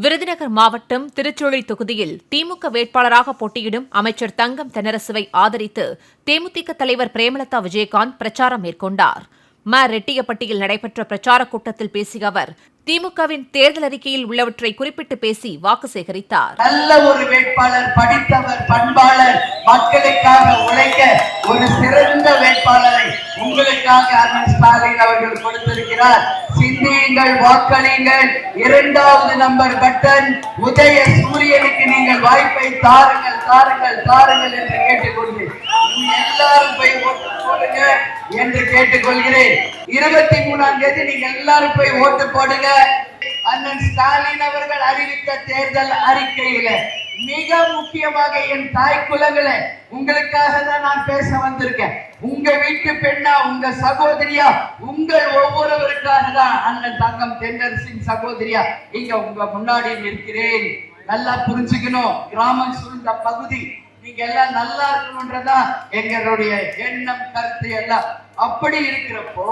விருதுநகர் மாவட்டம் திருச்சுழி தொகுதியில் திமுக வேட்பாளராக போட்டியிடும் அமைச்சர் தங்கம் தென்னரசுவை ஆதரித்து தேமுதிக தலைவர் பிரேமலதா விஜயகாந்த் பிரச்சாரம் மேற்கொண்டார். ரெட்டியப்பட்டியில் நடைபெற்ற பிரச்சாரக் கூட்டத்தில் பேசிய அவர் திமுகவின் தேர்தல் அறிக்கையில் உள்ளவற்றை குறிப்பிட்டு பேசி வாக்கு சேகரித்தார். நல்ல ஒரு வேட்பாளர், படித்தவர், பண்பாளர், மக்களுக்காக உழைக்க ஒரு சிறந்த வேட்பாளரை உங்களுக்காக அண்ணன் ஸ்டாலின் அவர்கள் கொடுத்திருக்கிறார். சிந்தியுங்கள், வாக்களியுங்கள். 2வது நம்பர் பட்டன் உதய சூரியனுக்கு நீங்கள் வாய்ப்பை தாருங்கள் தாருங்கள் தாருங்கள் என்று கேட்டுக்கொள்கிறேன். எல்லாரும் போய் ஓட்டு போடுங்க என்று கேட்டுக்கொள்கிறேன். 23ஆம் தேதி நீங்க எல்லாரும் போய் ஓட்டு போடுங்க. அண்ணன் ஸ்டாலின் அவர்கள் அறிவித்த தேர்தல் அறிக்கையில மிக முக்கியமாக என் தாய் குலங்களே, உங்களுக்காக தான் நான் பேச வந்திருக்கேன். உங்க வீட்டு பெண்ணா, உங்க சகோதரியா, உங்கள் ஒவ்வொருவருக்காக தான் அண்ணன் தங்கம் தென்னரசின் சகோதரியா இங்க உங்க முன்னாடி நிற்கிறேன். நல்லா புரிஞ்சுக்கணும். கிராமம் சூழ்ந்த பகுதி, நீங்க எல்லாம் நல்லா இருக்கணும்ன்றதா எங்களுடைய எண்ணம், கருத்து எல்லாம். அப்படி இருக்கிறப்போ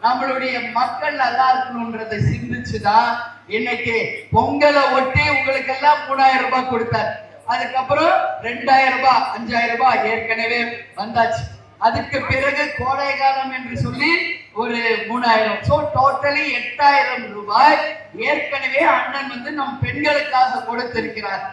நம்மளுடைய மக்கள் நல்லா இருக்கணும்ன்றதை சிந்திச்சுதான் இன்னைக்கு பொங்கலை ஒட்டி உங்களுக்கு எல்லாம் 3000 ரூபாய் கொடுத்தார். அதுக்கப்புறம் 2000 ரூபாய், 5000 ரூபாய் ஏற்கனவே வந்தாச்சு. அதுக்கு பிறகு கோடை காலம் என்று சொல்லி ஒரு 3000. சோ டோட்டலி 8000 ரூபாய் ஏற்கனவே அண்ணன் நம் பெண்களுக்காக கொடுத்திருக்கிறார்.